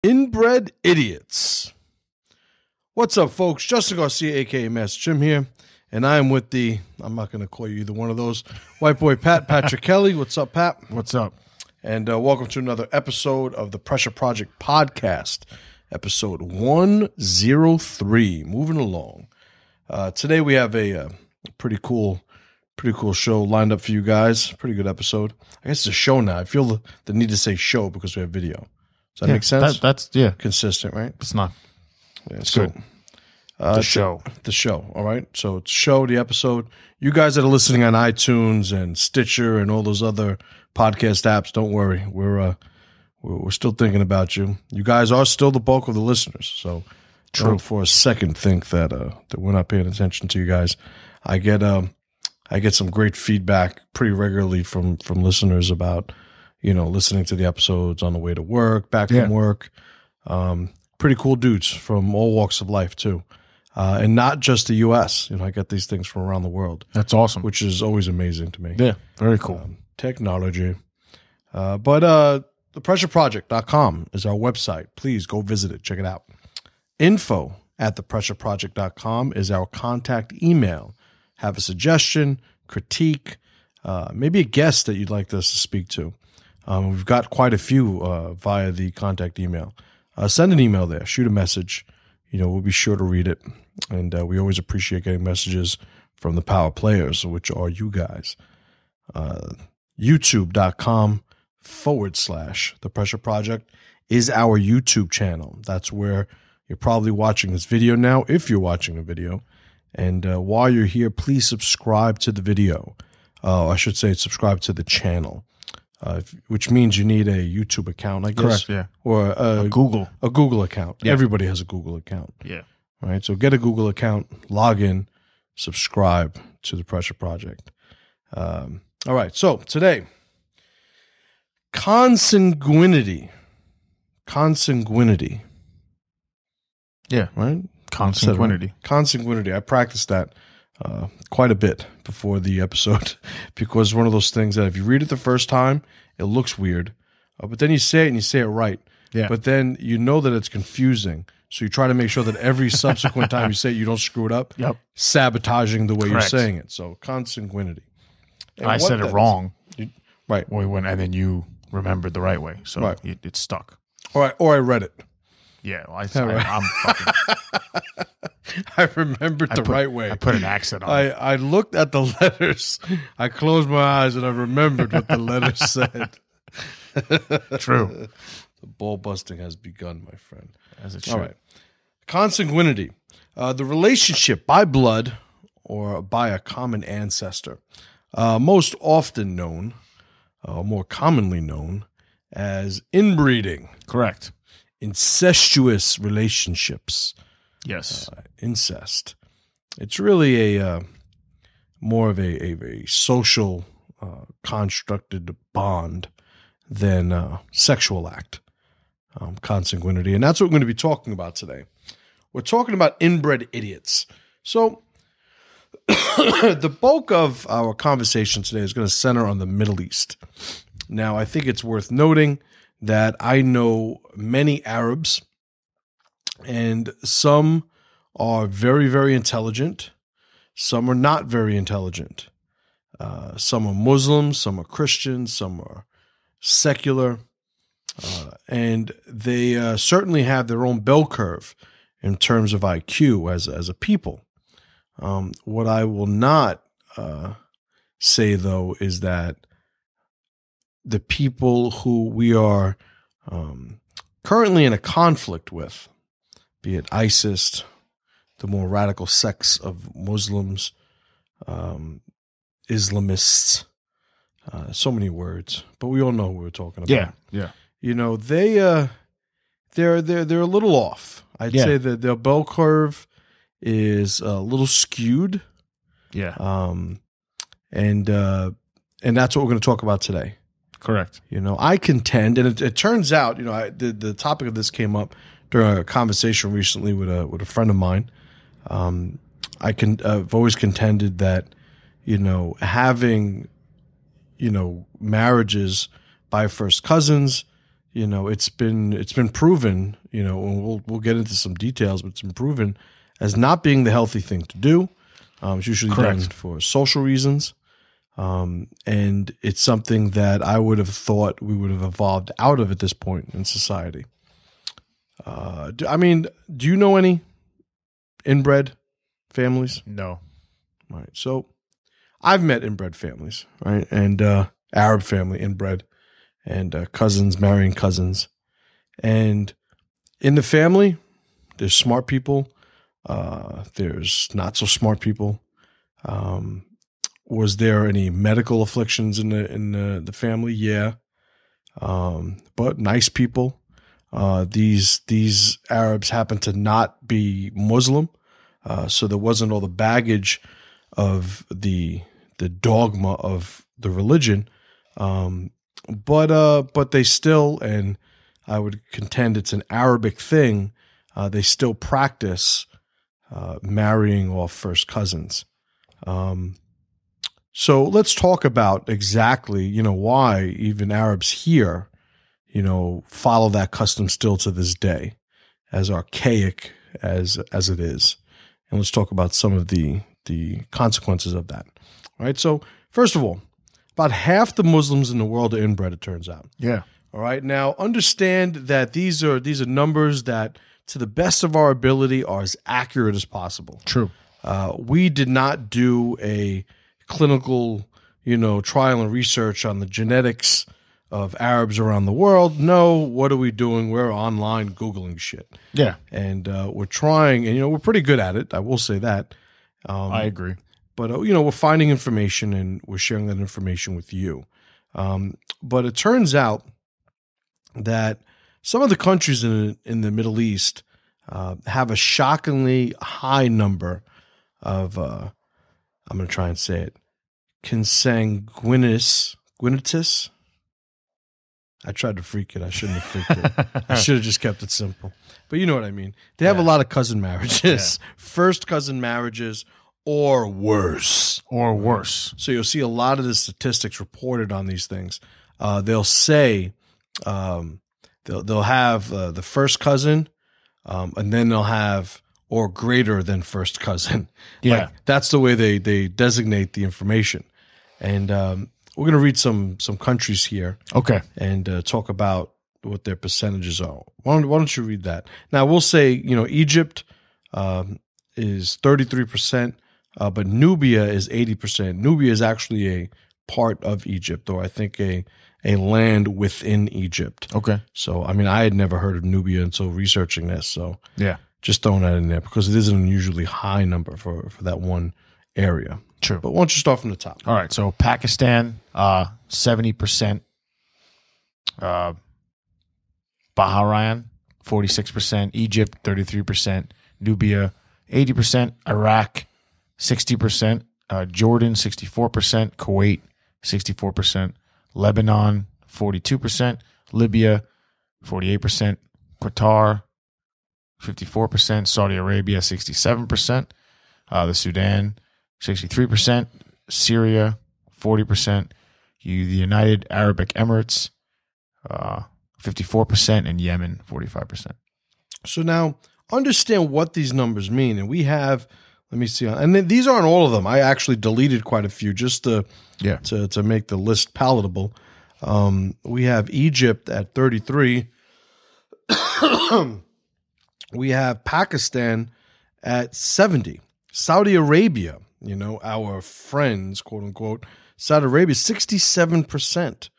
Inbred idiots. What's up, folks? Justin Garcia, a.k.a. Master Chim here, and I am with I'm not going to call you either one of those, white boy Patrick Kelly. What's up, Pat? What's up? And welcome to another episode of the Pressure Project Podcast, episode 103. Moving along. Today we have a pretty cool show lined up for you guys. Pretty good episode. I guess it's a show now. I feel the need to say show because we have video. Does that make sense? That's consistent, right? It's not. Yeah, it's good. The show. All right. So it's show, the episode. You guys that are listening on iTunes and Stitcher and all those other podcast apps, don't worry. We're still thinking about you. You guys are still the bulk of the listeners. So don't for a second think that we're not paying attention to you guys. I get some great feedback pretty regularly from listeners about, listening to the episodes on the way to work, back from work. Pretty cool dudes from all walks of life too. And not just the U.S. I get these things from around the world. That's awesome. Which is always amazing to me. Yeah, very cool. Technology. But thepressureproject.com is our website. Please go visit it. Check it out. info@thepressureproject.com is our contact email. Have a suggestion, critique, maybe a guest that you'd like us to speak to. We've got quite a few via the contact email. Send an email there. Shoot a message. We'll be sure to read it. And we always appreciate getting messages from the power players, which are you guys. YouTube.com/The Pressure Project is our YouTube channel. That's where you're probably watching this video now, if you're watching the video. And while you're here, please subscribe to the video. I should say subscribe to the channel, which means you need a YouTube account, I guess. Correct, yeah. Or a Google account. Yeah. Everybody has a Google account. Yeah. All right, so get a Google account, log in, subscribe to the Pressure Project. All right, so today, consanguinity. Yeah. Right? Consanguinity. Consanguinity. I practiced that quite a bit before the episode because it's one of those things that if you read it the first time, it looks weird. But then you say it and you say it right. Yeah. But then you know that it's confusing. So you try to make sure that every subsequent time you say it, you don't screw it up. Yep. Sabotaging the way Correct. You're saying it. So consanguinity. And I said it wrong. Right. And then you remembered the right way. So right. It stuck. Or I read it. Yeah. Well, right. I'm fucking... I remembered the right way. I put an accent on it. I looked at the letters. I closed my eyes and I remembered what the letters said. True. The ball busting has begun, my friend. As it should. All right. Consanguinity. The relationship by blood or by a common ancestor. Most often known, more commonly known, as inbreeding. Correct. Incestuous relationships. Yes. Incest. It's really a more of a social constructed bond than sexual act. Consanguinity. And that's what we're going to be talking about today. We're talking about inbred idiots. So the bulk of our conversation today is going to center on the Middle East. Now, I think it's worth noting that I know many Arabs, and some are very, very intelligent. Some are not very intelligent. Some are Muslims, some are Christians, some are secular. And they certainly have their own bell curve in terms of IQ as a people. What I will not say, though, is that the people who we are currently in a conflict with, be it ISIS, the more radical sects of Muslims, Islamists, so many words, but we all know who we're talking about. Yeah. They're a little off. I'd say that their bell curve is a little skewed. Yeah. And that's what we're going to talk about today. Correct. I contend, and it turns out, the topic of this came up during a conversation recently with a friend of mine. I've always contended that, having, marriages by first cousins it's been proven, and we'll get into some details, but it's been proven as not being the healthy thing to do. It's usually Correct. done for social reasons. And it's something that I would have thought we would have evolved out of at this point in society. Do you know any inbred families? No. Right. So I've met inbred families, right? And Arab family inbred, and cousins marrying cousins. And in the family, there's smart people. There's not so smart people. Was there any medical afflictions in the family? Yeah. But nice people. These Arabs happen to not be Muslim. So there wasn't all the baggage of the dogma of the religion. But they still, and I would contend it's an Arabic thing, they still practice marrying off first cousins. So let's talk about exactly, why even Arabs here, follow that custom still to this day, as archaic as it is. And let's talk about some of the consequences of that. All right. So first of all, about half the Muslims in the world are inbred, it turns out. Yeah. All right. Now understand that these are numbers that, to the best of our ability, are as accurate as possible. True. We did not do a clinical, trial and research on the genetics of Arabs around the world. No, what are we doing? We're online Googling shit. Yeah. And we're trying, and, we're pretty good at it. I will say that. I agree. But, we're finding information and we're sharing that information with you. But it turns out that some of the countries in the Middle East have a shockingly high number of, I'm going to try and say it, consanguinitis. I tried to freak it. I shouldn't have freaked it. I should have just kept it simple. But you know what I mean. They have a lot of cousin marriages, first cousin marriages, or worse. Or worse. So you'll see a lot of the statistics reported on these things. They'll say they'll have the first cousin, and then they'll have or greater than first cousin. Yeah. That's the way they designate the information. And we're going to read some countries here. Okay. And talk about what their percentages are. Why don't you read that? Now, we'll say, Egypt is 33%, but Nubia is 80%. Nubia is actually a part of Egypt, or I think a land within Egypt. Okay. So, I had never heard of Nubia until researching this. So, yeah. Just throwing that in there because it is an unusually high number for that one area. True. But why don't you start from the top? All right. So Pakistan, 70%. Bahrain, 46%. Egypt, 33%. Nubia, 80%. Iraq, 60%. Jordan, 64%. Kuwait, 64%. Lebanon, 42%. Libya, 48%. Qatar, 54%. Saudi Arabia, 67%. The Sudan, 63%. Syria, 40%. The United Arab Emirates, 54%. And Yemen, 45%. So now understand what these numbers mean. And we have, let me see, and these aren't all of them. I actually deleted quite a few just to make the list palatable. We have Egypt at 33. We have Pakistan at 70. Saudi Arabia, our friends, quote unquote, Saudi Arabia, 67%.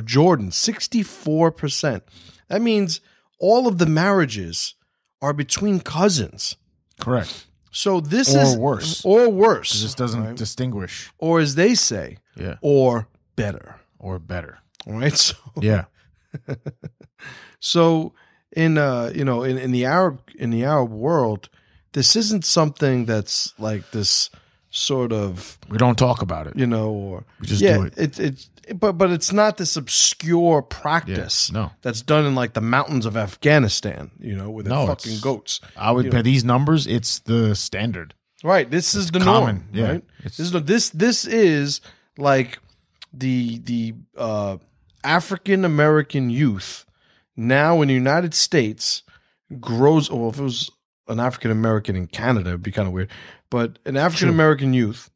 Jordan, 64%. That means all of the marriages are between cousins. Correct. So this or is worse. Or worse. This doesn't distinguish. Or as they say, or better. Or better. All right. So yeah. So in the Arab world, this isn't something that's like this sort of, we don't talk about it. Or we just do it. But it's not this obscure practice that's done in like the mountains of Afghanistan, with the fucking goats. I would bet these numbers, it's the standard. Right. This is the common, norm. Right. This is like the African American youth now in the United States grows, or if it was an African American in Canada, it'd be kind of weird, but an African American youth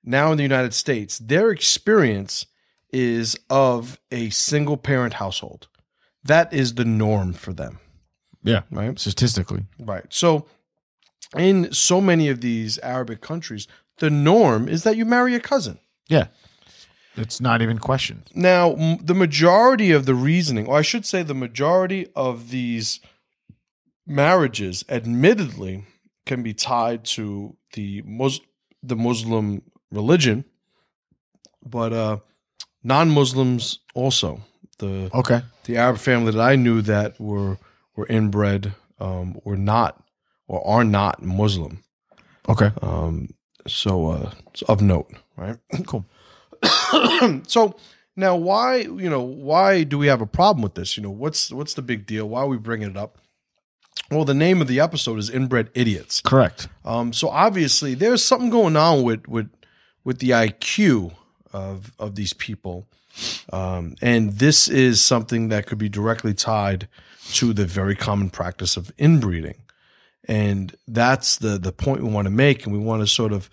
now in the United States, their experience is of a single parent household. That is the norm for them. Yeah. Right. Statistically. Right. So in so many of these Arabic countries, the norm is that you marry a cousin. Yeah. It's not even questioned. Now, the majority of the reasoning, or I should say the majority of these marriages, admittedly, can be tied to the Muslim religion, but non-Muslims also. The Arab family that I knew that were inbred were not or are not Muslim. Okay. So it's of note, right? Cool. So now, why do we have a problem with this? What's the big deal? Why are we bringing it up? Well, the name of the episode is Inbred Idiots. Correct. So obviously, there's something going on with the IQ of these people, and this is something that could be directly tied to the very common practice of inbreeding, and that's the point we want to make, and we want to sort of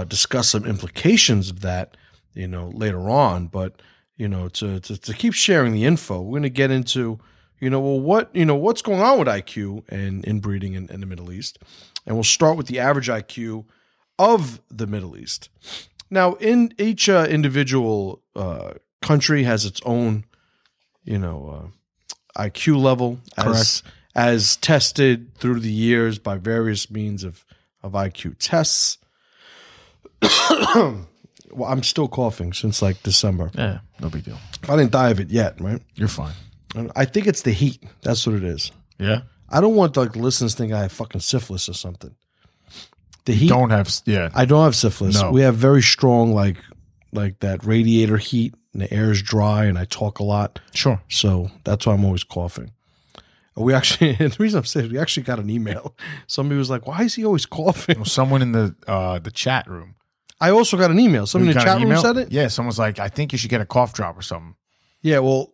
discuss some implications of that, later on. But to keep sharing the info, we're going to get into what's going on with IQ and inbreeding in the Middle East, and we'll start with the average IQ of the Middle East. Now, in each individual country has its own, IQ level, as tested through the years by various means of IQ tests. Well, I'm still coughing since like December. Yeah, no big deal. I didn't die of it yet, right? You're fine. I think it's the heat. That's what it is. Yeah. I don't want the listeners to think I have fucking syphilis or something. The heat. Don't have. Yeah. I don't have syphilis. No. We have very strong like that radiator heat, and the air is dry, and I talk a lot. Sure. So that's why I'm always coughing. We actually, the reason I'm saying, we actually got an email. Somebody was like, "Why is he always coughing?" Well, someone in the chat room. I also got an email. Someone in the chat room said it. Yeah, someone's like, "I think you should get a cough drop or something." Yeah, well,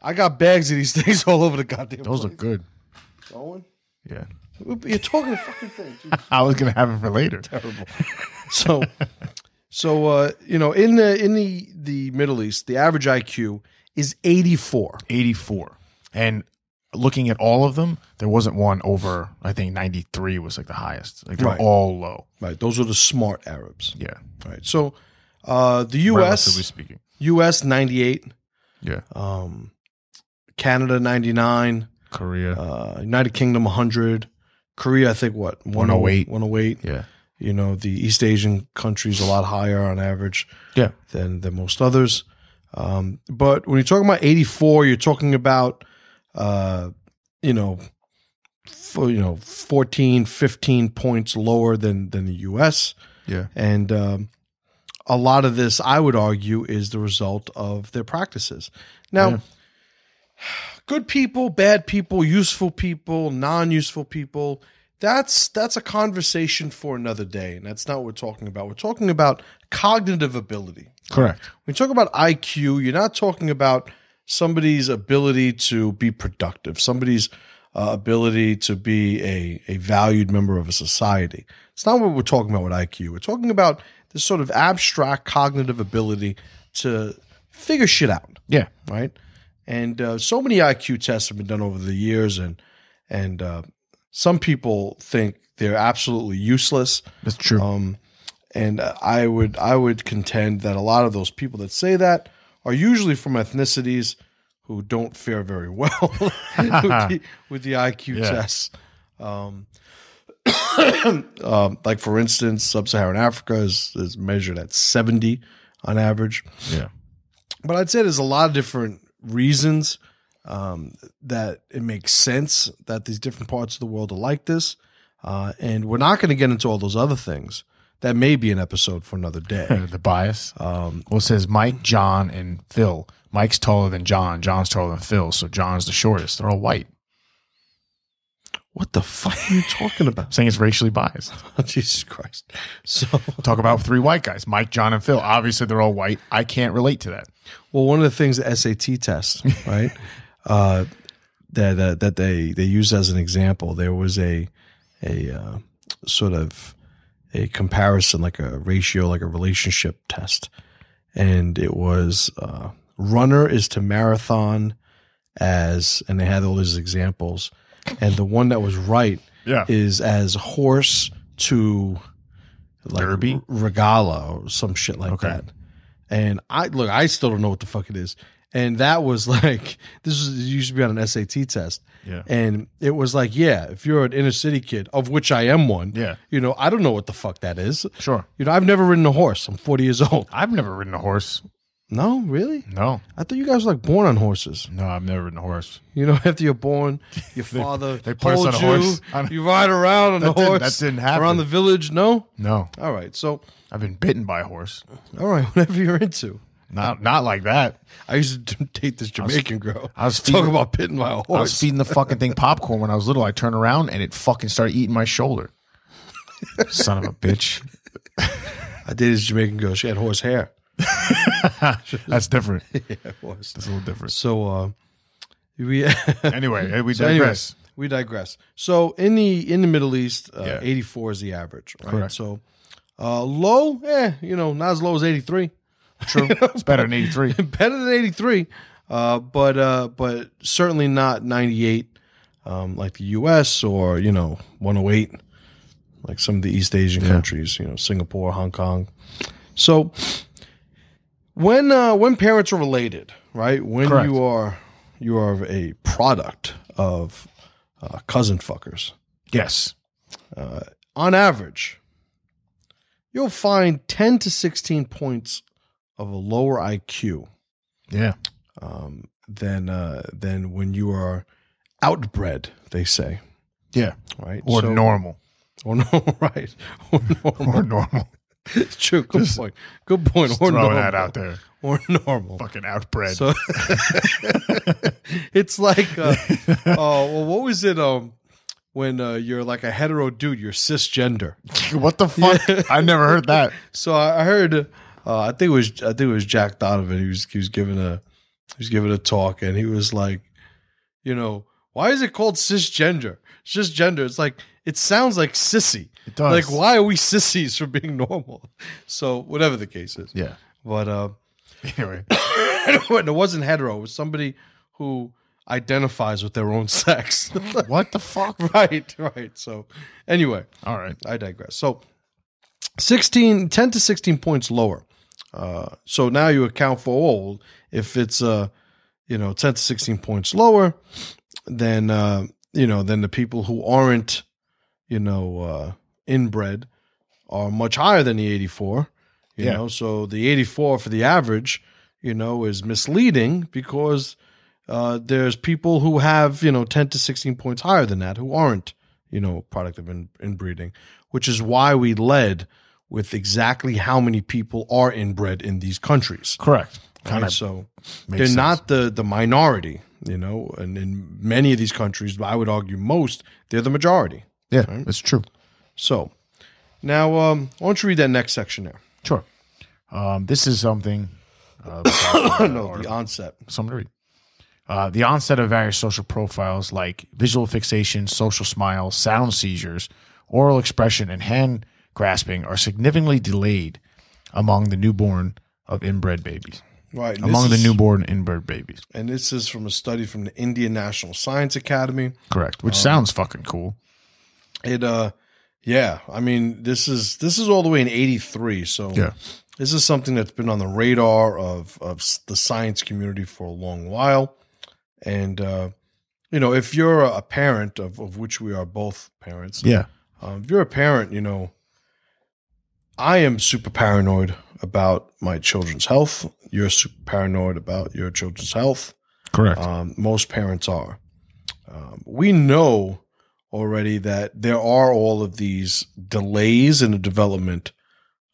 I got bags of these things all over the goddamn Those place. look good. Going? Yeah. You're talking the fucking thing. I was gonna have it for later. Terrible. So in the Middle East, the average IQ is 84. 84. And looking at all of them, there wasn't one over, I think 93 was like the highest. Like they're Right. all low. Right. Those are the smart Arabs. Yeah. Right. So the U.S. Relatively speaking. U.S. 98. Yeah. Canada 99. Korea. United Kingdom 100. Korea, I think, what? 108. 108. Yeah. The East Asian countries a lot higher on average than most others. But when you're talking about 84, you're talking about, 14, 15 points lower than the U.S. Yeah. And a lot of this, I would argue, is the result of their practices. Now, good people, bad people, useful people, non-useful people, that's a conversation for another day, and that's not what we're talking about. We're talking about cognitive ability. Correct. When you talk about IQ, you're not talking about somebody's ability to be productive, somebody's ability to be a valued member of a society. It's not what we're talking about with IQ. We're talking about this sort of abstract cognitive ability to figure shit out. Yeah. Right? And so many IQ tests have been done over the years, and some people think they're absolutely useless. That's true. And I would contend that a lot of those people that say that are usually from ethnicities who don't fare very well with the IQ tests. Like for instance, sub-Saharan Africa is measured at 70 on average. Yeah. But I'd say there's a lot of different reasons that it makes sense that these different parts of the world are like this. And we're not going to get into all those other things. That may be an episode for another day. The bias. Well, it says Mike, John, and Phil. Mike's taller than John. John's taller than Phil. So John's the shortest. They're all white. What the fuck are you talking about? Saying it's racially biased. Jesus Christ. So Talk about 3 white guys, Mike, John, and Phil. Obviously, they're all white. I can't relate to that. well, one of the things the SAT test, right? That they use as an example, there was a sort of a comparison, like a ratio, like a relationship test, and it was runner is to marathon as, and they had all these examples, and the one that was right is as horse to like Derby? regala or some shit like that. And I still don't know what the fuck it is. And that was like, it used to be on an SAT test. Yeah. And it was like, yeah, if you're an inner city kid, of which I am one, you know, I don't know what the fuck that is. Sure. You know, I've never ridden a horse. I'm 40 years old. I've never ridden a horse. No, really? No. I thought you guys were like born on horses. No, I've never ridden a horse. You know, after you're born, your father they put us on a horse. You ride around on a horse. That didn't happen. Around the village, no? No. All right, so. I've been bitten by a horse. All right, whatever you're into. Not like that. I used to date this Jamaican girl. I was talking about bitten by a horse. I was feeding the fucking thing popcorn when I was little. I turned around and it fucking started eating my shoulder. Son of a bitch. I dated this Jamaican girl. She had horse hair. That's different. Yeah, it was. That's a little different. So we anyway, we digress. We digress. So in the Middle East, 84 is the average. Right? Correct. So low, you know, not as low as 83. True. It's better than 83. Better than 83. But certainly not 98 like the US, or, you know, 108 like some of the East Asian countries, you know, Singapore, Hong Kong. So when parents are related, right? When Correct. you are a product of cousin fuckers. Yes. On average, you'll find 10 to 16 points of a lower IQ. Yeah. Than when you are outbred, they say. Yeah. Right. Or normal. Or no, right. Or normal. Or normal. It's true. Good point. Good point. Just Or throwing normal. that out there. Or normal. Fucking outbred. So it's like, well, what was it? When you're like a hetero dude, you're cisgender. What the fuck? Yeah. I never heard that. So I heard. I think it was Jack Donovan. He was giving a talk, and he was like, you know, why is it called cisgender? Cisgender. It's like, it sounds like sissy. It does. Like, why are we sissies for being normal? So whatever the case is. Yeah. But Anyway, it wasn't hetero. It was somebody who identifies with their own sex. what the fuck? Right. So anyway, All right. I digress. So 10 to 16 points lower. So now you account for if it's 10 to 16 points lower, then then the people who aren't inbred are much higher than the 84. You know, so the 84 for the average, is misleading because there's people who have 10 to 16 points higher than that who aren't product of inbreeding, which is why we led with exactly how many people are inbred in these countries. Correct. Right? So they're not the minority, and in many of these countries, I would argue most, they're the majority. Yeah, right? That's true. So now, why don't you read that next section there? Sure. This is something. The onset. Something to read. The onset of various social profiles like visual fixation, social smiles, sound seizures, oral expression, and hand grasping are significantly delayed among the newborn of inbred babies. Right. Among the newborn inbred babies. And this is from a study from the Indian National Science Academy. Correct. Which sounds fucking cool. Yeah. I mean, this is all the way in 83. So this is something that's been on the radar of the science community for a long while. And, if you're a parent of which we are both parents. Yeah. If you're a parent, I am super paranoid about my children's health. You're super paranoid about your children's health. Correct. Most parents are. We know already that there are all of these delays in the development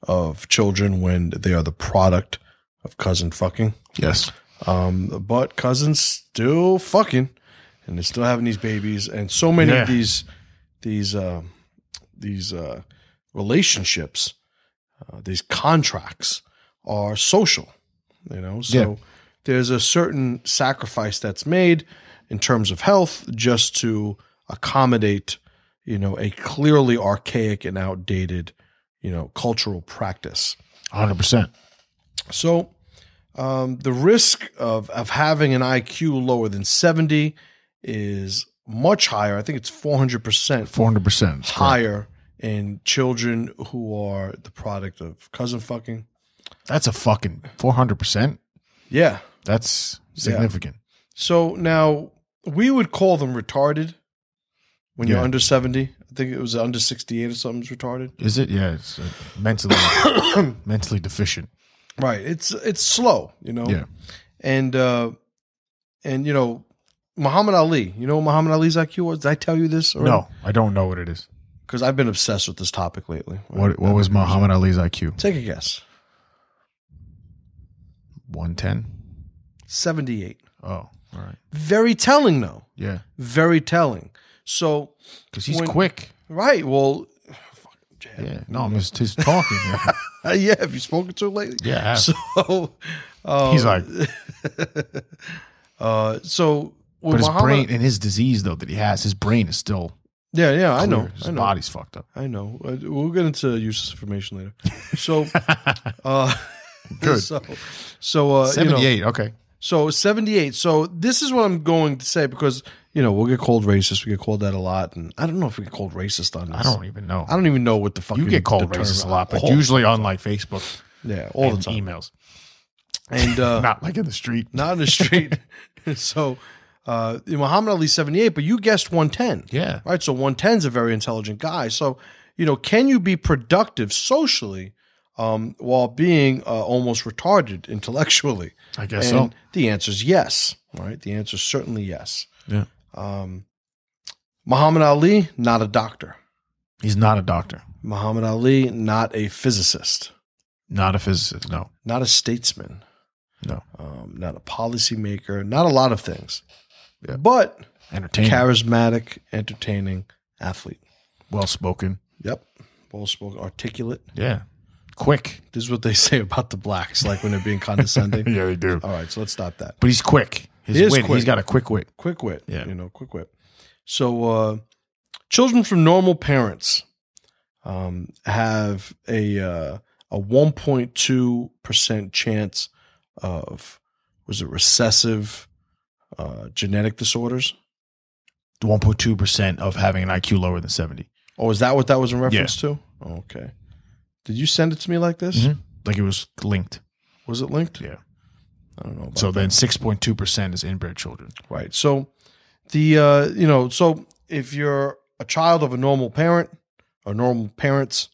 of children when they are the product of cousin fucking. Yes. But cousins still fucking, and they're still having these babies. And so many of these these relationships, these contracts are social, so there's a certain sacrifice that's made in terms of health just to accommodate, a clearly archaic and outdated, cultural practice. 100%. So the risk of having an IQ lower than 70 is much higher. I think it's 400%. 400% higher in children who are the product of cousin fucking. That's a fucking 400%. Yeah. That's significant. Yeah. So now we would call them retarded when you're under 70. I think it was under 68 or something's retarded. Is it? Yeah. It's mentally deficient. Right. It's slow, Yeah. And Muhammad Ali. You know what Muhammad Ali's IQ was? Did I tell you this? No, I don't know what it is. Because I've been obsessed with this topic lately. What was Muhammad Ali's IQ? Take a guess. 110? 78. Oh, all right. Very telling, though. Yeah. Very telling. So, because he's quick. Right. Well, yeah. No, I'm just talking. Yeah. Have you spoken to him lately? Yeah. So, he's like, so, but his brain and his disease though that he has, his brain is still. Yeah. Clear. I know. His body's fucked up. I know. We'll get into useless information later. So, good. So, 78. Okay. So 78. So this is what I'm going to say because, we'll get called racist. We get called that a lot. And I don't know if we get called racist on this. I don't even know. I don't even know what the fuck you get called racist a lot, but usually on like Facebook. Yeah, all the time. Emails. And not like in the street. Not in the street. So Muhammad Ali 78, but you guessed 110. Yeah. Right. So 110 is a very intelligent guy. So, can you be productive socially while being almost retarded intellectually? I guess so. The answer is yes. Right. The answer is certainly yes. Yeah. Muhammad Ali, not a doctor. He's not a doctor. Muhammad Ali, not a physicist. Not a physicist, no. Not a statesman. No. Not a policymaker. Not a lot of things. Yeah. But entertaining. Charismatic, entertaining athlete. Well-spoken. Yep. Well-spoken, articulate. Yeah. Quick. This is what they say about the blacks, like when they're being condescending. Yeah, they do. All right, so let's stop that. But he's quick. He is wit, quick. He's got a quick wit. Quick wit. Yeah. Quick wit. So children from normal parents have a 1.2% chance of, was it recessive genetic disorders? 1.2% of having an IQ lower than 70. Oh, is that what that was in reference to? Oh, okay. Did you send it to me like this? Mm-hmm. Like it was linked. Was it linked? Yeah. I don't know about so then 6.2% is inbred children. Right. So the, so if you're a child of a normal parent or normal parents,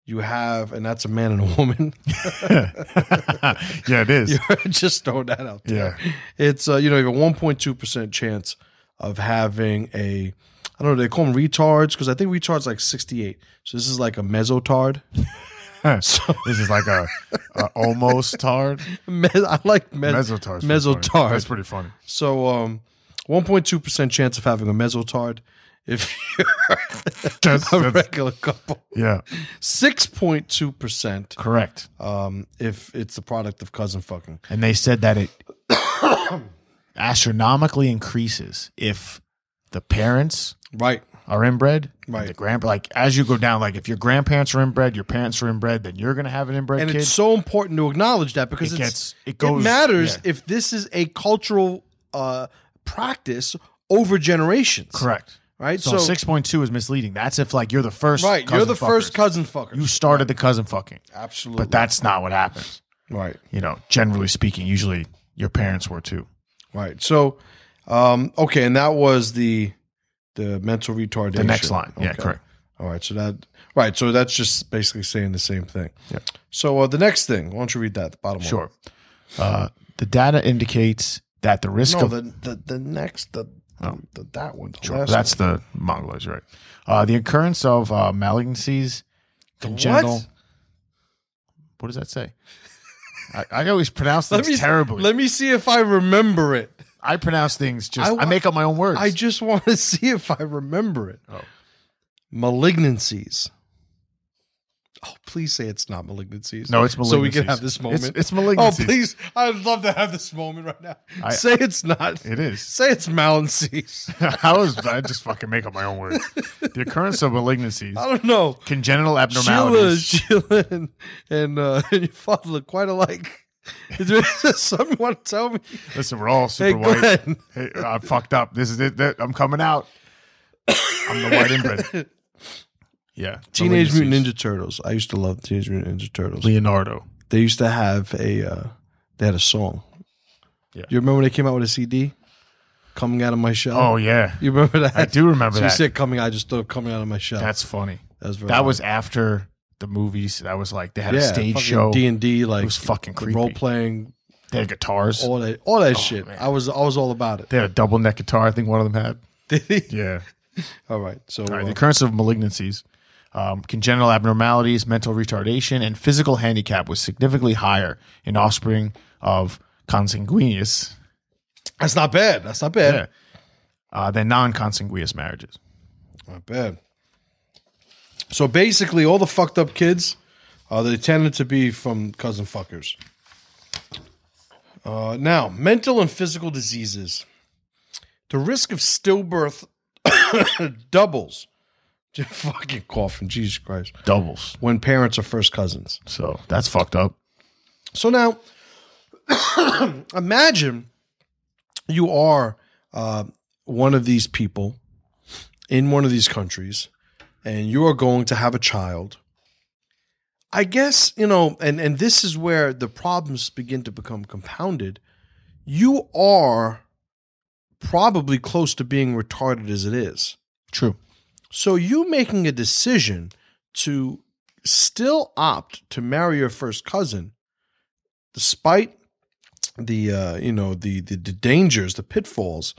you have, and that's a man and a woman. Yeah, it is. Just throw that out there. Yeah. It's, you have a 1.2% chance of having a, I don't know, they call them retards because I think retards like 68. So this is like a mesotard. So this is like a almost tard. I like mesotard. Mesotard. That's pretty funny. So 1.2% chance of having a mesotard if you're a regular couple. Yeah. 6.2%. Correct. If it's the product of cousin fucking. And they said that it astronomically increases if the parents are inbred. Right. The like as you go down, like if your grandparents are inbred, your parents are inbred, then you're gonna have an inbred and kid. It's so important to acknowledge that because it matters if this is a cultural practice over generations. Correct. Right. So 6.2 is misleading. That's if like you're the first. Right. You're the first cousin fucker. You started the cousin fucking. Absolutely. But that's not what happens. Right. Generally speaking, usually your parents were too. Right. So, okay, and that was the mental retardation. The next line. Okay. Yeah, correct. All right. So that's just basically saying the same thing. Yeah. So the next thing, why don't you read that? The bottom line. Sure. The data indicates that the risk of that one. Sure. That's the Mongoloids, right? The occurrence of malignancies, congenital. What does that say? I always pronounce things terribly. Let me see if I remember it. I pronounce things I make up my own words. I just want to see if I remember it. Oh. malignancies. Oh, please say it's not malignancies. No, it's malignancies. So we can have this moment. It's malignancies. Oh, please. I'd love to have this moment right now. Say it's not. It is. Say it's malignancies. I just fucking make up my own word. The occurrence of malignancies. I don't know. Congenital abnormalities. Sheila and your father look quite alike. Is there something you want to tell me? Listen, we're all super Go white. ahead. Hey, I fucked up. This is it. I'm coming out. I'm the white inbred. Yeah. Teenage Mutant Ninja Turtles. I used to love Teenage Mutant Ninja Turtles. Leonardo. They used to have they had a song. Yeah. You remember when they came out with a CD? Coming Out of My Shell? Oh, yeah. You remember that? I do remember so that. You said coming, I just thought Coming Out of My Shell. That's funny. That was after the movies. That was like, they had a stage show. D&D, like it was fucking creepy. Role playing. They had guitars. All that shit. Man. I was all about it. They had a double neck guitar. I think one of them had. Did he? Yeah. All right. So the occurrence of malignancies, congenital abnormalities, mental retardation, and physical handicap was significantly higher in offspring of consanguineous. That's not bad. Than non-consanguineous marriages. Not bad. So basically, all the fucked up kids, they tended to be from cousin fuckers. Now, mental and physical diseases. The risk of stillbirth doubles. Just fucking coughing, Jesus Christ. Doubles. When parents are first cousins. So that's fucked up. So now, imagine you are one of these people in one of these countries, and you are going to have a child. I guess, and this is where the problems begin to become compounded. You are probably close to being retarded as it is. True. So you making a decision to still opt to marry your first cousin, despite the dangers, the pitfalls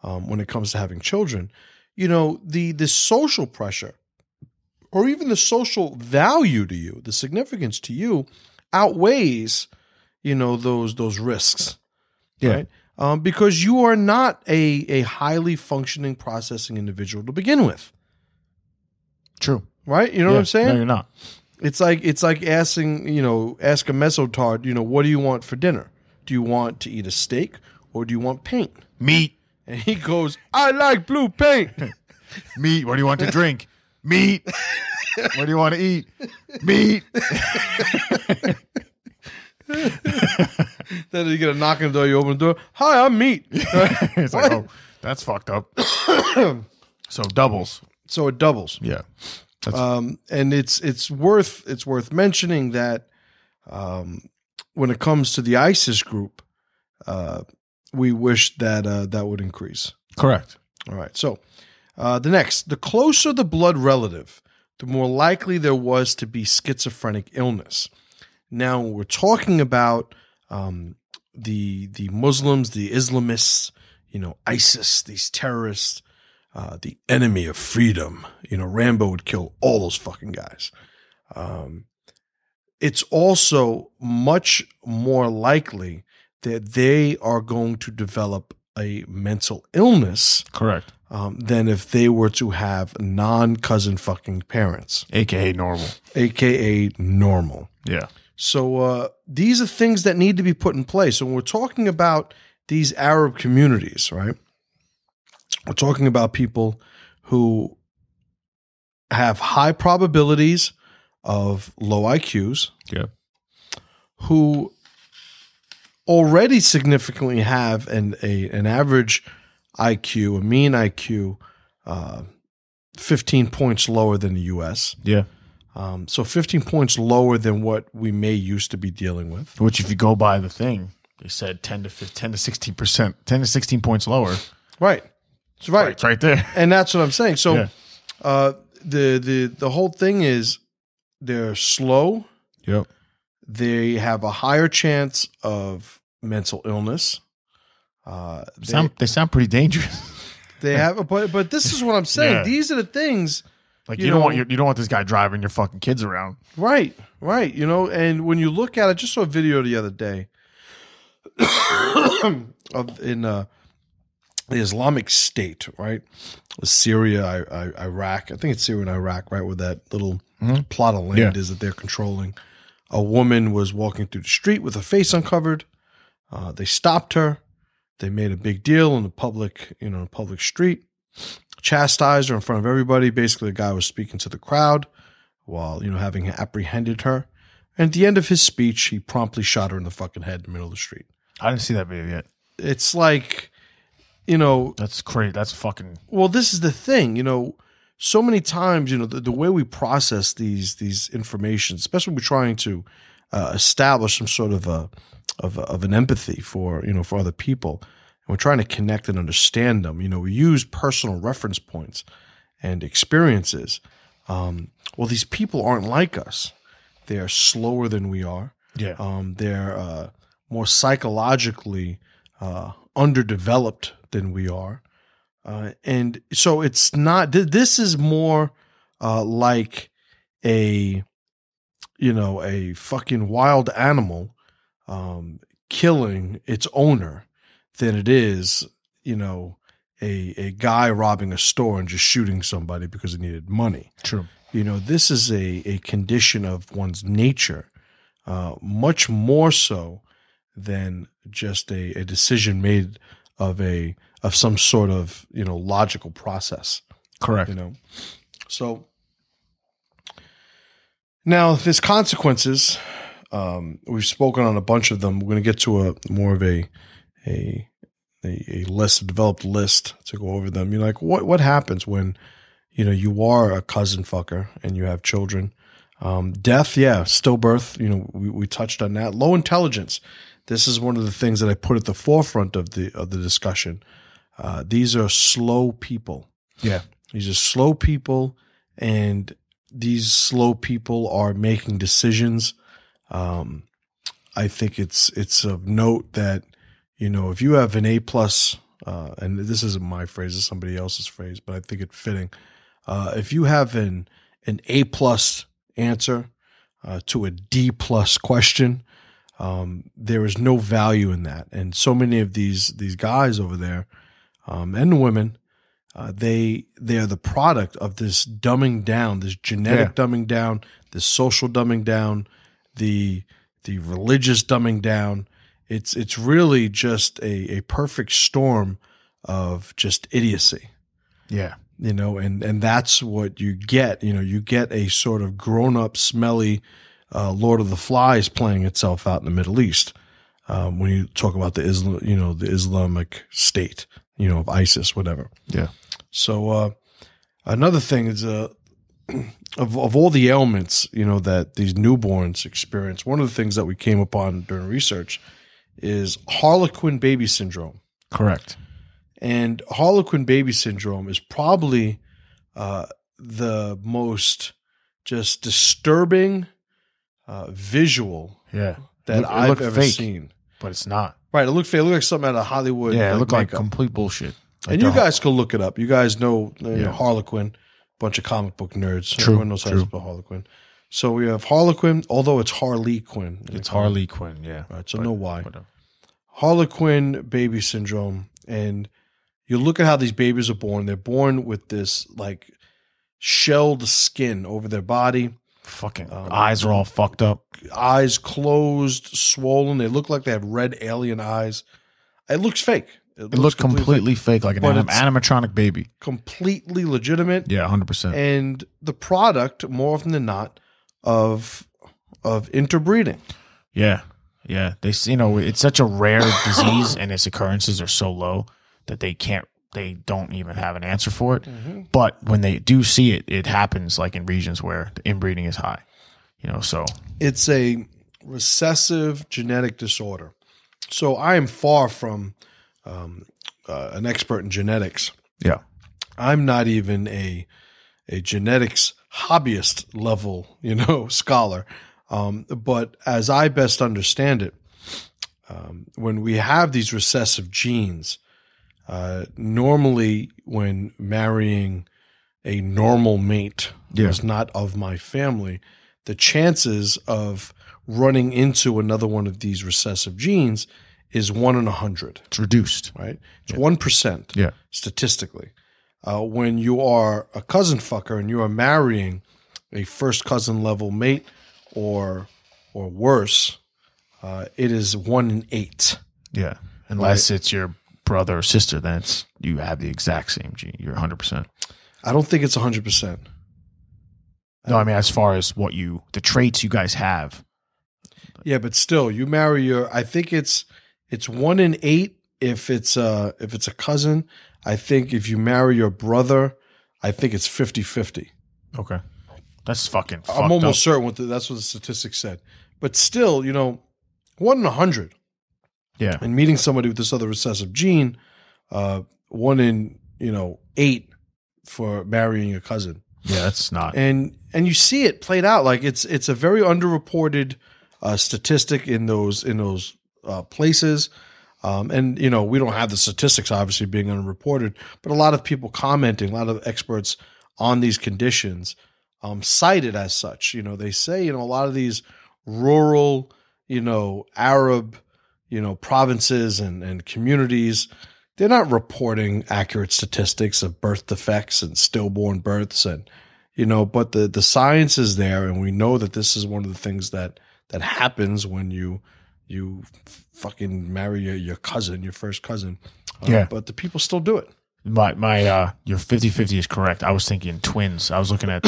when it comes to having children, the social pressure or even the social value to you, the significance to you outweighs, those risks. Yeah. Right? Because you are not a highly functioning processing individual to begin with. True. Right? You know what I'm saying? No, you're not. It's like asking, ask a mesotard, what do you want for dinner? Do you want to eat a steak or do you want paint? Meat. And he goes, I like blue paint. Meat. What do you want to drink? Meat. What do you want to eat? Meat. Then you get a knock on the door, you open the door. Hi, I'm meat. It's like, oh, that's fucked up. So doubles. So it doubles. Yeah. And it's worth mentioning that when it comes to the ISIS group, we wish that that would increase. Correct. All right. So the closer the blood relative, the more likely there was to be schizophrenic illness. Now we're talking about the Muslims, the Islamists, ISIS, these terrorists, the enemy of freedom. Rambo would kill all those fucking guys. It's also much more likely that they are going to develop a mental illness. Correct. Than if they were to have non-cousin fucking parents. AKA normal. AKA normal. Yeah. So these are things that need to be put in place. So when we're talking about these Arab communities, right? We're talking about people who have high probabilities of low IQs. Yeah. Who already significantly have an average IQ, a mean IQ, 15 points lower than the U.S. Yeah. So 15 points lower than what we may used to be dealing with. Which, if you go by the thing, they said 10 to 16%, 10 to 16 points lower. Right. It's right. It's right there. And that's what I'm saying. So Yeah. the whole thing is they're slow. Yep. They have a higher chance of mental illness. They sound pretty dangerous. They have, but this is what I'm saying. Yeah. These are the things. Like you don't want this guy driving your fucking kids around. Right. And when you look at it, just saw a video the other day the Islamic State, right? Syria, Iraq. I think it's Syria and Iraq, right? Where that little plot of land is that they're controlling. A woman was walking through the street with her face uncovered. They stopped her. They made a big deal in the public, public street. Chastised her in front of everybody. Basically, the guy was speaking to the crowd while, having apprehended her. And at the end of his speech, he promptly shot her in the fucking head in the middle of the street. I didn't see that video yet. It's like, That's crazy. That's fucking... Well, this is the thing, so many times, the way we process these information, especially when we're trying to establish some sort of an empathy for other people, and we're trying to connect and understand them. We use personal reference points and experiences. Well, these people aren't like us. They're slower than we are. Yeah. They're more psychologically underdeveloped than we are. And so it's not, this is more like a fucking wild animal killing its owner than it is, a guy robbing a store and just shooting somebody because he needed money. True. This is a condition of one's nature, much more so than just a decision made of some sort of, logical process. Correct. So now there's consequences. We've spoken on a bunch of them. We're going to get to a more of a list, a developed list to go over them. What happens when, you are a cousin fucker and you have children? Death, stillbirth. We touched on that. Low intelligence. This is one of the things that I put at the forefront of the discussion. These are slow people. Yeah. These are slow people, and these slow people are making decisions. I think it's of note that, if you have an A+, and this isn't my phrase, it's somebody else's phrase, but I think it's fitting. If you have an A+ answer to a D+ question, there is no value in that. And so many of these guys over there, and women, they are the product of this dumbing down, this genetic dumbing down, this social dumbing down, the religious dumbing down. It's really just a perfect storm of just idiocy. Yeah. And that's what you get. You get a sort of grown-up, smelly Lord of the Flies playing itself out in the Middle East. When you talk about the Islamic State, of ISIS, whatever. Yeah. So another thing is of all the ailments, that these newborns experience, one of the things that we came upon during research is Harlequin baby syndrome. Correct. And Harlequin baby syndrome is probably the most just disturbing visual that I've ever seen. But it's not. Right. It looked fake. It looked like something out of Hollywood. Yeah, it looked like complete bullshit. And you guys can look it up. You guys know, Harlequin, bunch of comic book nerds. True. Everyone knows how to spell Harlequin. So we have Harlequin, although it's Harley Quinn. It's Harley Quinn, yeah. Right. So no Y. Harlequin baby syndrome. And you look at how these babies are born. They're born with this like shelled skin over their body. Fucking eyes are all fucked up. Eyes closed, swollen. They look like they have red alien eyes. It looks fake. It looks completely fake, like an animatronic baby. Completely legitimate. Yeah, 100%. And the product, more often than not, of interbreeding. Yeah. Yeah. It's such a rare disease, and its occurrences are so low that they don't even have an answer for it. Mm-hmm. But when they do see it, it happens like in regions where the inbreeding is high. So it's a recessive genetic disorder. So I am far from an expert in genetics. Yeah. I'm not even a genetics hobbyist level, scholar. But as I best understand it, when we have these recessive genes, normally when marrying a normal mate who's not of my family, the chances of running into another one of these recessive genes is 1 in 100. It's reduced. Right? It's 1%. Yeah. Statistically. When you are a cousin fucker and you are marrying a first cousin level mate or worse, it is 1 in 8. Yeah. Unless it's your brother or sister, then you have the exact same gene. You're 100%. I don't think it's 100%. No, I mean, as far as the traits you guys have. Yeah, but still, you marry I think it's 1 in 8 if it's a cousin. I think if you marry your brother, I think it's 50-50. Okay. That's fucking fucked I'm almost up. certain that's what the statistics said. But still, 1 in 100. Yeah. And meeting somebody with this other recessive gene, 1 in, 8 for marrying a cousin. Yeah, that's not. And you see it played out. Like it's a very underreported statistic in those places. And we don't have the statistics obviously being unreported, but a lot of people commenting, a lot of experts on these conditions cite it as such. They say, a lot of these rural, Arab, provinces and communities, they're not reporting accurate statistics of birth defects and stillborn births and, but the science is there. And we know that this is one of the things that happens when you fucking marry your cousin, your first cousin. Yeah. But the people still do it. My your 50-50 is correct. I was thinking twins. I took a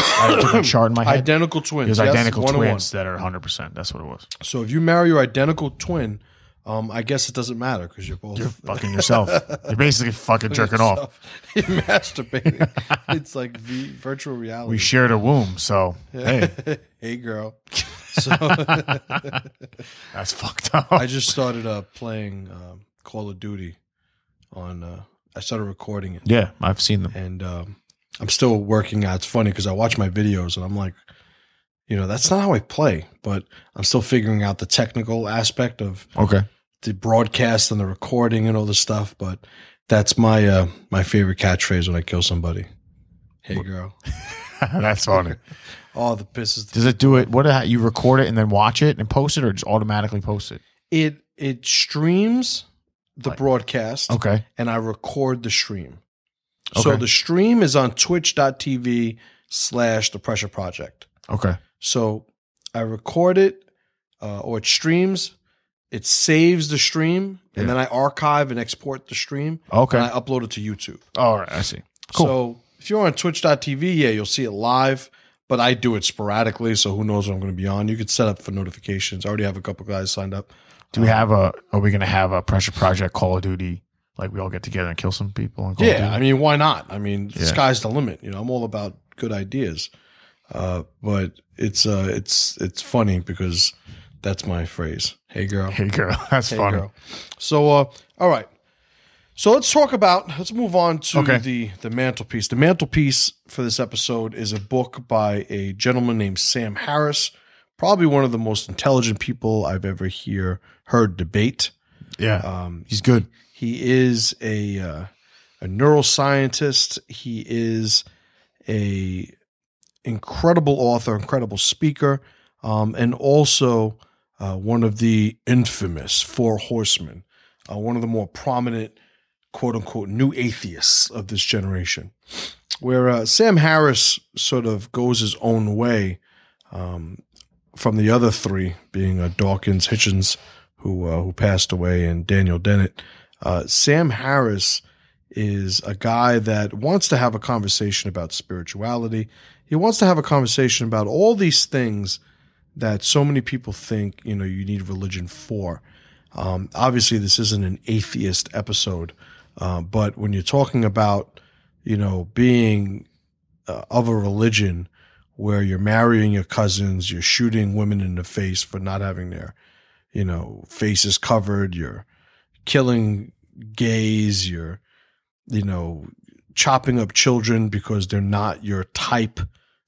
chart in my head. Identical twins. There's identical 1 twins that are 100%. That's what it was. So if you marry your identical twin, I guess it doesn't matter because you're fucking yourself. You're basically fucking jerking off. You're masturbating. It's like virtual reality. We shared a womb, so hey. Hey, girl. So that's fucked up. I just started playing Call of Duty on. I started recording it. Yeah, I've seen them, and I'm still working out. It's funny because I watch my videos and I'm like, that's not how I play, but I'm still figuring out the technical aspect of the broadcast and the recording and all this stuff. But that's my my favorite catchphrase when I kill somebody. Hey, girl. That's funny. Oh, the pisses. Does it do it? What you record it and then watch it and post it, or just automatically post it? It streams the broadcast. Okay. And I record the stream. Okay. So the stream is on twitch.tv/The Pressure Project. Okay. So I record it, or it streams. It saves the stream, and then I archive and export the stream. Okay. And I upload it to YouTube. All right. I see. Cool. So if you're on twitch.tv, you'll see it live, but I do it sporadically. So who knows when I'm going to be on. You could set up for notifications. I already have a couple guys signed up. Are we going to have a Pressure Project Call of Duty? Like we all get together and kill some people? And Call of Duty? I mean, why not? I mean, the sky's the limit. I'm all about good ideas. But it's funny because that's my phrase. Hey, girl. Hey, girl. That's funny. Girl. So, all right. So let's move on to the mantelpiece. The mantelpiece for this episode is a book by a gentleman named Sam Harris, probably one of the most intelligent people I've ever heard debate. Yeah. He's good. He is a neuroscientist. He is a incredible author, incredible speaker, and also one of the infamous Four Horsemen, one of the more prominent, quote unquote, new atheists of this generation, where Sam Harris sort of goes his own way from the other three, being Dawkins, Hitchens, who passed away, and Daniel Dennett. Sam Harris is a guy that wants to have a conversation about spirituality. He wants to have a conversation about all these things that so many people think, you need religion for. Obviously, this isn't an atheist episode, but when you're talking about, being of a religion where you're marrying your cousins, you're shooting women in the face for not having their, faces covered, you're killing gays, you're, chopping up children because they're not your type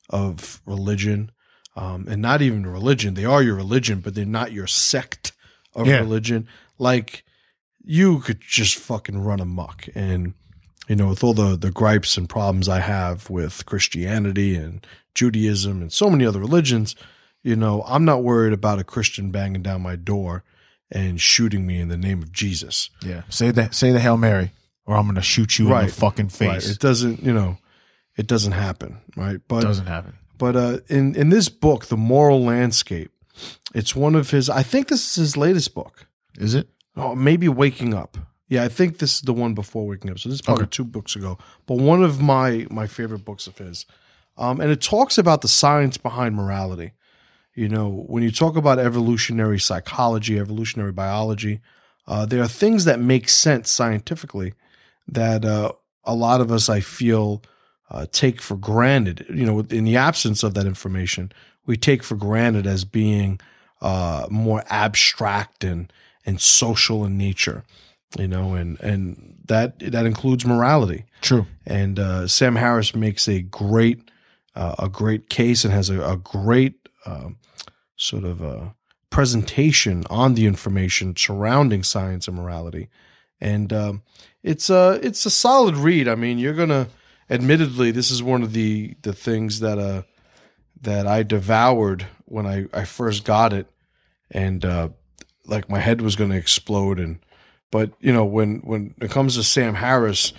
of religion, and not even religion. They are your religion, but they're not your sect of religion. Like, you could just fucking run amok. And, with all the gripes and problems I have with Christianity and Judaism and so many other religions, I'm not worried about a Christian banging down my door and shooting me in the name of Jesus. Yeah. Say the Hail Mary, or I'm going to shoot you in the fucking face. Right. It doesn't, it doesn't happen, right? But it doesn't happen. But in this book, The Moral Landscape, it's one of his, I think this is his latest book. Is it? Oh, maybe Waking Up. Yeah, I think this is the one before Waking Up. So this is probably 2 books ago. But one of my favorite books of his. And it talks about the science behind morality. When you talk about evolutionary psychology, evolutionary biology, there are things that make sense scientifically that a lot of us, I feel, take for granted. In the absence of that information, we take for granted as being more abstract and social in nature. And that includes morality. True. And Sam Harris makes a great case and has a great sort of presentation on the information surrounding science and morality. And it's a solid read. I mean, you're gonna, admittedly, this is one of the things that I devoured when I first got it, and like my head was gonna explode. But when it comes to Sam Harris,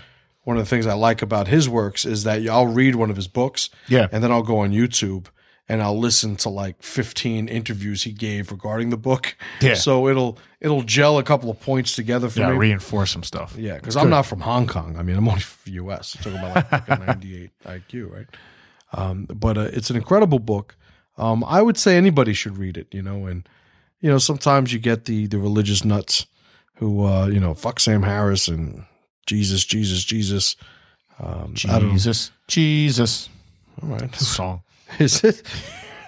one of the things I like about his works is that I'll read one of his books, and then I'll go on YouTube and I'll listen to like 15 interviews he gave regarding the book. Yeah. So it'll gel a couple of points together for me. Reinforce some stuff. Yeah, because I'm not from Hong Kong. I mean, I'm only from the U.S. I'm talking about like a 98 IQ, right? But it's an incredible book. I would say anybody should read it, and sometimes you get the religious nuts who fuck Sam Harris and Jesus. Jesus. All right. It's a song. Is it?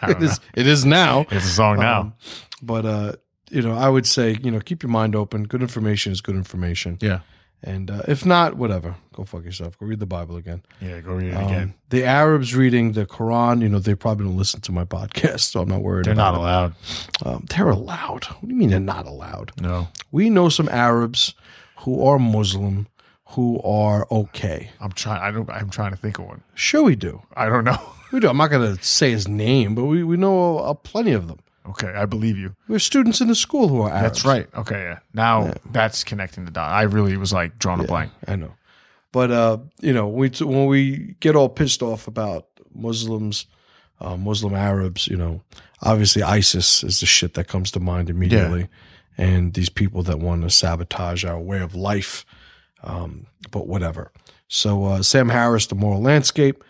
It is now. It's a song now. But I would say, keep your mind open. Good information is good information. Yeah. And if not, whatever. Go fuck yourself. Go read the Bible again. Yeah, go read it again. The Arabs reading the Quran, they probably don't listen to my podcast, so I'm not worried. They're not allowed. They're allowed. What do you mean they're not allowed? No. We know some Arabs who are Muslim who are okay. I'm trying to think of one. Sure we do. I don't know. We do. I'm not going to say his name, but we know plenty of them. Okay, I believe you. We have students in the school who are Arabs. That's right. Okay, yeah. Now that's connecting the dot. I really was like drawing a blank. I know. But, when we get all pissed off about Muslims, Muslim Arabs, obviously ISIS is the shit that comes to mind immediately. Yeah. And these people that want to sabotage our way of life. But whatever. So Sam Harris, The Moral Landscape,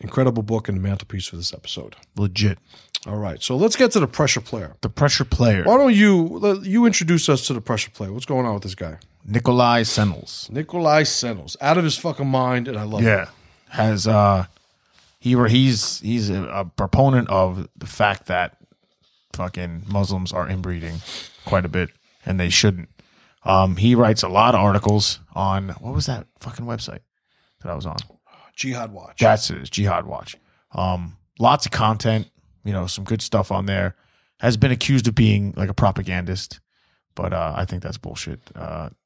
incredible book and the mantelpiece for this episode. Legit. All right, so let's get to the pressure player. The pressure player. Why don't you introduce us to the pressure player? What's going on with this guy? Nikolai Sennels. Nikolai Sennels, out of his fucking mind, and I love it. Yeah, has he's a proponent of the fact that fucking Muslims are inbreeding quite a bit, and they shouldn't. He writes a lot of articles on, what was that fucking website that I was on? Jihad Watch. That's it, Jihad Watch. Lots of content, some good stuff on there. Has been accused of being like a propagandist, but I think that's bullshit.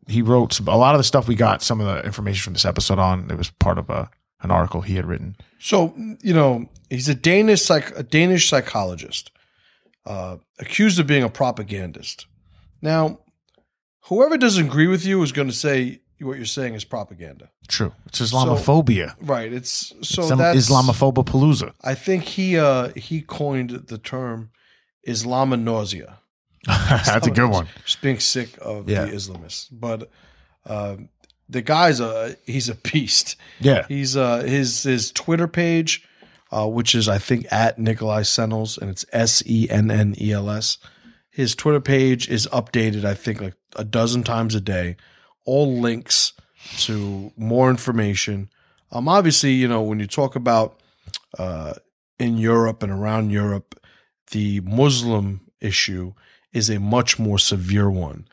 He wrote a lot of the stuff we got, some of the information from this episode on. It was part of an article he had written. So, he's a Danish psychologist, accused of being a propagandist. Now, whoever doesn't agree with you is going to say what you're saying is propaganda. True. It's Islamophobia. So, right. That's Islamophobopalooza. I think he coined the term Islamanausea. That's a good one. Just being sick of the Islamists. But the guy's he's a beast. Yeah. He's his Twitter page, which is I think at Nikolai Sennels, and it's SENNELS. His Twitter page is updated, I think, like a dozen times a day. All links to more information. Obviously, when you talk about in Europe and around Europe, the Muslim issue is a much more severe one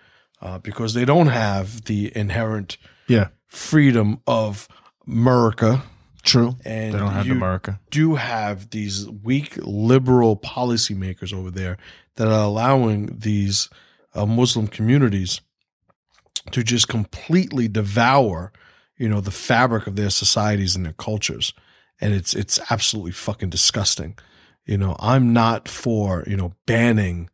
because they don't have the inherent freedom of America. True. And they don't have America. Do have these weak liberal policymakers over there that are allowing these Muslim communities to just completely devour, the fabric of their societies and their cultures. And it's absolutely fucking disgusting. I'm not for, banning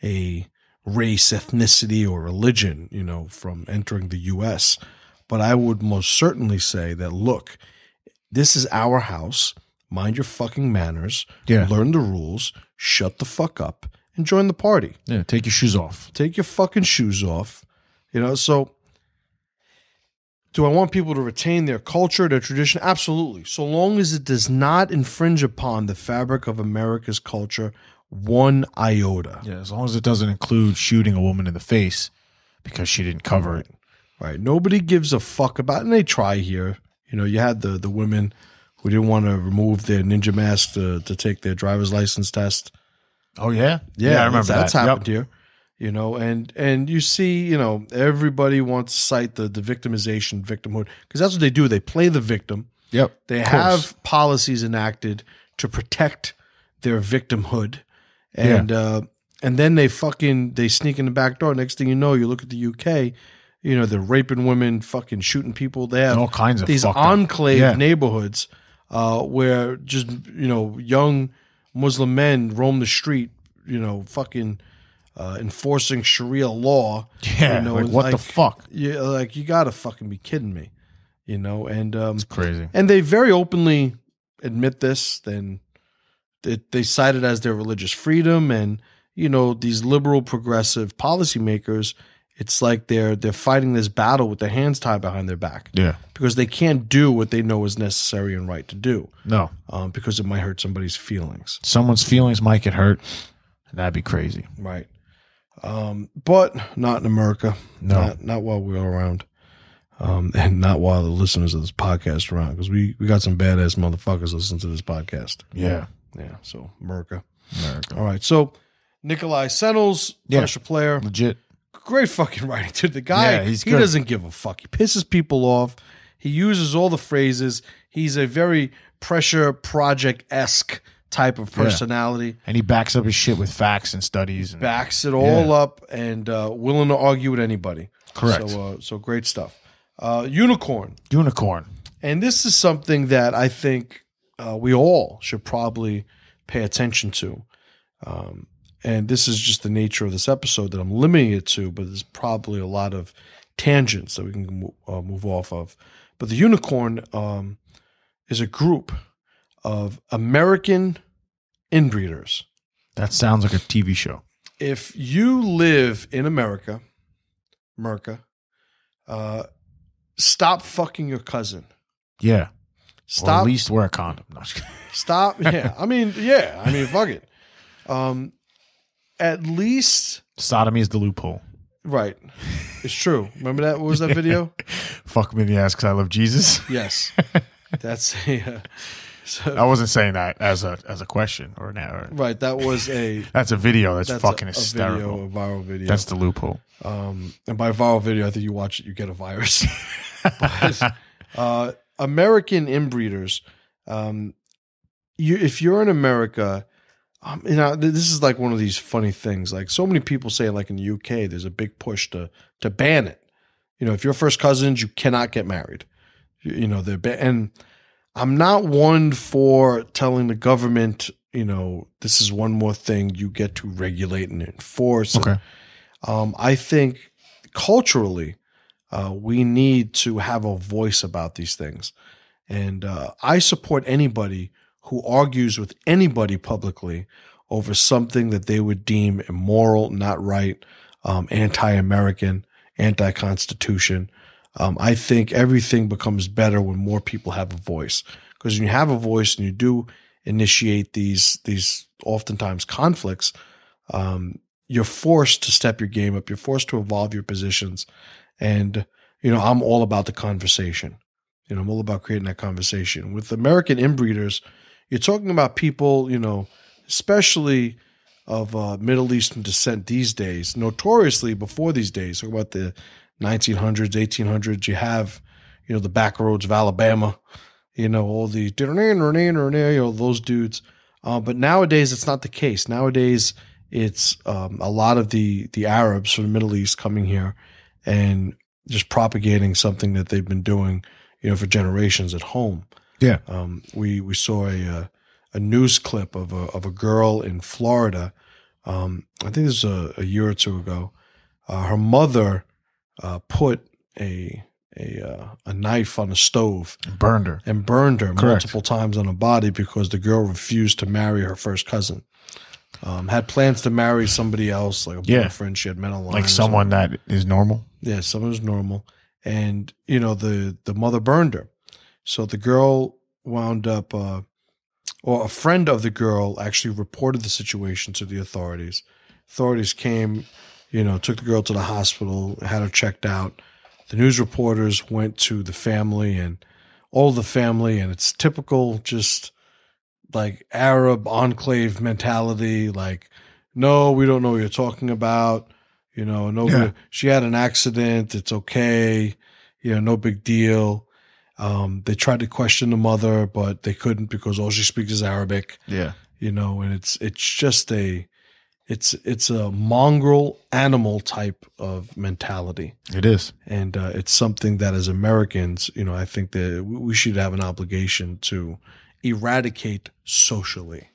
a race, ethnicity, or religion, from entering the U.S. But I would most certainly say that, look, this is our house. Mind your fucking manners. Yeah. Learn the rules. Shut the fuck up and join the party. Yeah. Take your shoes off. Take your fucking shoes off. So do I want people to retain their culture, their tradition? Absolutely. So long as it does not infringe upon the fabric of America's culture one iota. Yeah, as long as it doesn't include shooting a woman in the face because she didn't cover it. Right. Nobody gives a fuck about it. And they try here. You had the women who didn't want to remove their ninja mask to take their driver's license test. Oh, yeah? Yeah, I remember that's that. happened here. And you see, everybody wants to cite the victimization, victimhood, because that's what they do. They play the victim. Yep. They have policies enacted to protect their victimhood. And then they sneak in the back door. Next thing you know, you look at the UK, they're raping women, fucking shooting people. They have all kinds of these fucked enclave neighborhoods where just, young Muslim men roam the street, fucking enforcing Sharia law. Yeah, what the fuck? Yeah, you gotta fucking be kidding me, and it's crazy. And they very openly admit this. Then they cite it as their religious freedom, and these liberal progressive policymakers. It's like they're fighting this battle with their hands tied behind their back. Yeah, because they can't do what they know is necessary and right to do. No, because it might hurt somebody's feelings. Someone's feelings might get hurt, and that'd be crazy. Right. But not in America. No. Not while we're around. And not while the listeners of this podcast are around, because we got some badass motherfuckers listening to this podcast. Yeah. Yeah. So America. All right. So Nikolai Sennels, pressure player. Legit. Great fucking writing, dude. The guy, he doesn't give a fuck. He pisses people off. He uses all the phrases. He's a very pressure project-esque type of personality. And he backs up his shit with facts and studies. And backs it all up and willing to argue with anybody. Correct. So great stuff. Unicorn. And this is something that I think we all should probably pay attention to. And this is just the nature of this episode that I'm limiting it to, but there's probably a lot of tangents that we can move off of. But the Unicorn is a group of American inbreeders. That sounds like a TV show. If you live in America, stop fucking your cousin. Yeah. Stop. Or at least wear a condom. No, stop. Yeah. I mean, fuck it. At least sodomy is the loophole. Right. It's true. Remember that? What was that video? Fuck me in the ass because I love Jesus. Yes. That's I wasn't saying that as a question or now. Right. That was that's a video. That's fucking hysterical. A viral video. That's the loophole. And by viral video, I think you watch it, you get a virus. But, American inbreeders, if you're in America, this is like one of these funny things. Like so many people say, like in the UK, there's a big push to ban it. If you're first cousins, you cannot get married. And I'm not one for telling the government, this is one more thing you get to regulate and enforce. Okay. I think culturally, we need to have a voice about these things. And I support anybody who argues with anybody publicly over something that they would deem immoral, not right, anti-American, anti-Constitution. I think everything becomes better when more people have a voice. Because when you have a voice and you do initiate these oftentimes conflicts, you're forced to step your game up. You're forced to evolve your positions. And, I'm all about the conversation. I'm all about creating that conversation. With American inbreeders, you're talking about people, especially of Middle Eastern descent these days, notoriously before these days, talk about the 1900s, 1800s, you have, the back roads of Alabama, all the, those dudes. But nowadays, it's not the case. Nowadays, it's a lot of the Arabs from the Middle East coming here and just propagating something that they've been doing, for generations at home. Yeah. We saw a news clip of a girl in Florida I think this was a year or two ago. Her mother put a knife on the stove Burned her. and burned her Correct. multiple times on her body because the girl refused to marry her first cousin. Had plans to marry somebody else, like a boyfriend she had met online. Like someone that is normal. Yeah, someone who's normal. And, the mother burned her. So the girl wound up, or a friend of the girl actually reported the situation to the authorities. Authorities came, took the girl to the hospital, had her checked out. The news reporters went to the family and all the family, and it's typical just like Arab enclave mentality. Like, no, we don't know what you're talking about. She had an accident. It's okay. No big deal. They tried to question the mother, but they couldn't because all she speaks is Arabic. Yeah. And it's just it's a mongrel animal type of mentality. It is. And it's something that as Americans, I think that we should have an obligation to eradicate socially.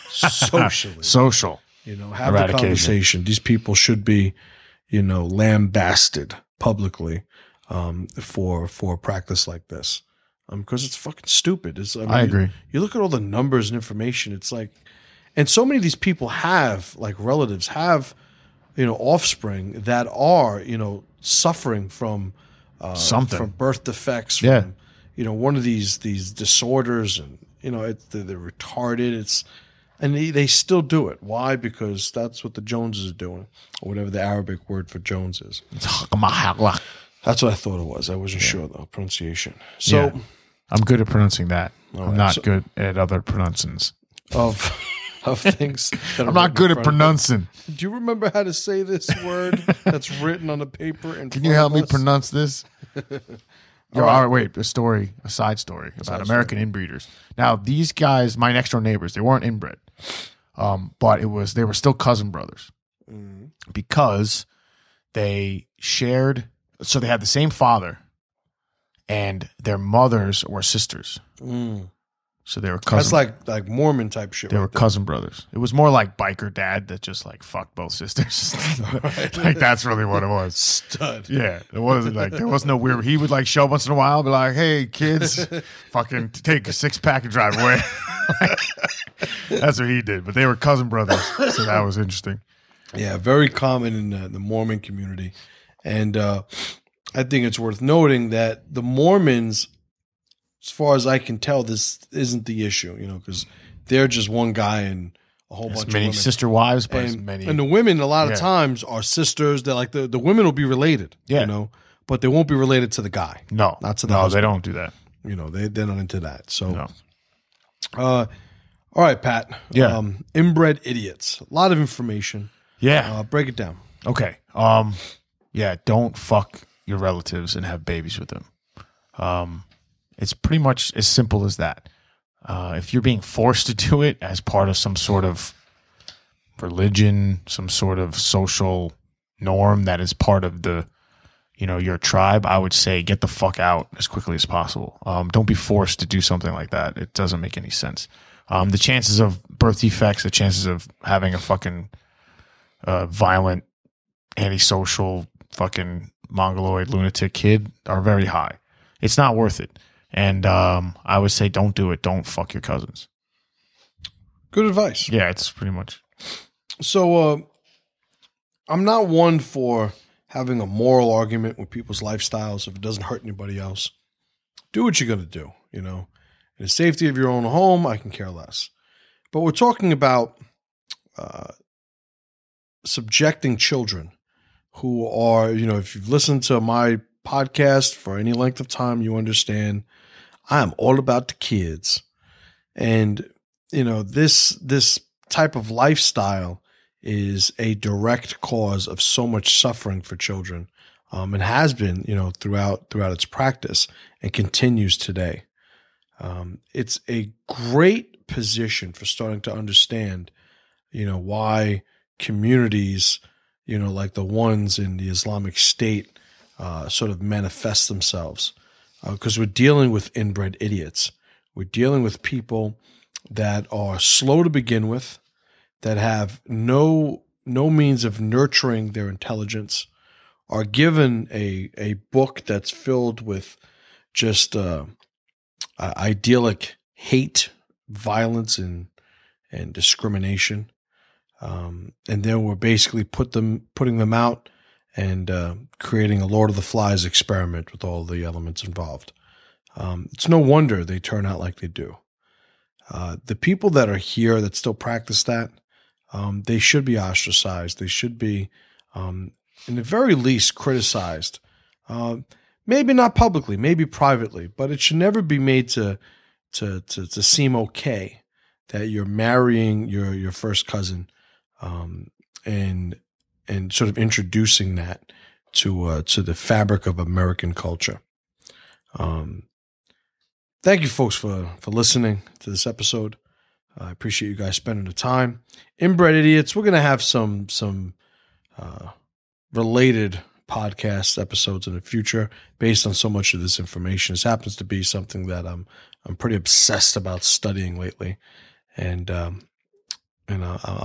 Social. Have the conversation. These people should be, lambasted publicly for a practice like this. Because it's fucking stupid. I agree. You look at all the numbers and information, it's like, and so many of these people have, like relatives, have, offspring that are, suffering from something, from birth defects, from, one of these disorders, and, they're retarded. And they still do it. Why? Because that's what the Joneses are doing, or whatever the Arabic word for Jones is. That's what I thought it was. I wasn't sure, though, pronunciation. So I'm good at pronouncing that. I'm right, not good at other pronouncings. Of things that I'm not good at pronouncing. Do you remember how to say this word that's written on the paper? Can you help me pronounce this? All right, wait. A side story about American inbreeders. Now, these guys, my next door neighbors, they weren't inbred, but they were still cousin brothers because they shared. So they had the same father, and their mothers were sisters. So they were cousins. That's like Mormon type shit. They were cousin brothers. It was more like biker dad that just like fucked both sisters. Like that's really what it was. Stud. Yeah, it wasn't like there was no weird. He would like show up once in a while, be like, "Hey kids, fucking take a 6-pack and drive away." That's what he did. But they were cousin brothers, so that was interesting. Yeah, very common in the Mormon community, and I think it's worth noting that the Mormons, as far as I can tell, this isn't the issue, because they're just one guy and a whole bunch of women. Sister wives, but and the women a lot of times are sisters. They're like the women will be related, but they won't be related to the guy. No, not to the husband. They don't do that. They're not into that. So, no. All right, Pat. Yeah, inbred idiots. A lot of information. Yeah, break it down. Okay. Don't fuck your relatives and have babies with them. It's pretty much as simple as that. If you're being forced to do it as part of some sort of religion, some sort of social norm that is part of the, your tribe, I would say get the fuck out as quickly as possible. Don't be forced to do something like that. It doesn't make any sense. The chances of birth defects, the chances of having a fucking violent, antisocial, fucking mongoloid lunatic kid are very high. It's not worth it. And I would say don't do it. Don't fuck your cousins. Good advice. Yeah, it's pretty much. So I'm not one for having a moral argument with people's lifestyles if it doesn't hurt anybody else. Do what you're going to do, In the safety of your own home, I can care less. But we're talking about subjecting children who are, if you've listened to my podcast for any length of time, you understand I am all about the kids. And, this type of lifestyle is a direct cause of so much suffering for children. And has been, throughout its practice and continues today. It's a great position for starting to understand, why communities, like the ones in the Islamic State, sort of manifest themselves. Because we're dealing with inbred idiots. We're dealing with people that are slow to begin with. that have no means of nurturing their intelligence are given a book that's filled with just idyllic hate, violence, and discrimination, and then we're basically putting them out and creating a Lord of the Flies experiment with all the elements involved. It's no wonder they turn out like they do. The people that are here that still practice that, they should be ostracized. They should be, in the very least, criticized. Maybe not publicly, maybe privately, but it should never be made to seem okay that you're marrying your first cousin, and sort of introducing that to the fabric of American culture. Thank you, folks, for listening to this episode. I appreciate you guys spending the time. Inbred Idiots, we're going to have some related podcast episodes in the future based on so much of this information. This happens to be something that I'm pretty obsessed about studying lately, and I'm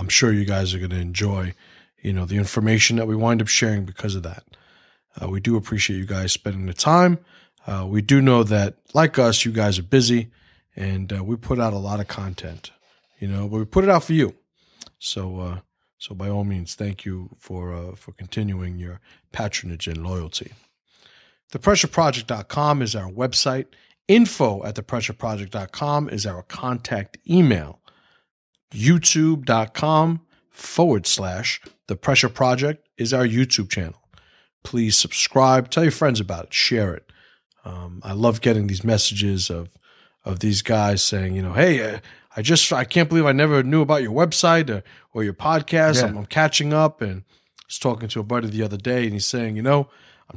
sure you guys are going to enjoy, the information that we wind up sharing because of that. We do appreciate you guys spending the time. We do know that, like us, you guys are busy, and we put out a lot of content, but we put it out for you. So by all means, thank you for continuing your patronage and loyalty. ThePressureProject.com is our website. info@thepressureproject.com is our contact email. YouTube.com/The Pressure Project is our YouTube channel. Please subscribe, tell your friends about it, share it. I love getting these messages of these guys saying, hey, I can't believe I never knew about your website or your podcast. Yeah. I'm catching up, and I was talking to a buddy the other day, and he's saying, I'm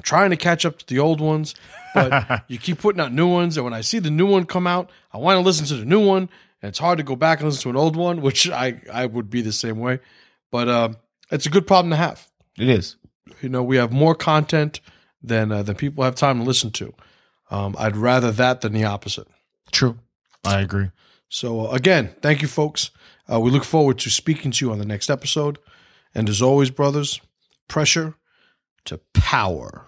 trying to catch up to the old ones, but you keep putting out new ones, and when I see the new one come out, I want to listen to the new one, and it's hard to go back and listen to an old one, which I would be the same way. But it's a good problem to have. It is. We have more content than people have time to listen to. I'd rather that than the opposite. True. I agree. So again, thank you, folks. We look forward to speaking to you on the next episode. And as always, brothers, pressure to power.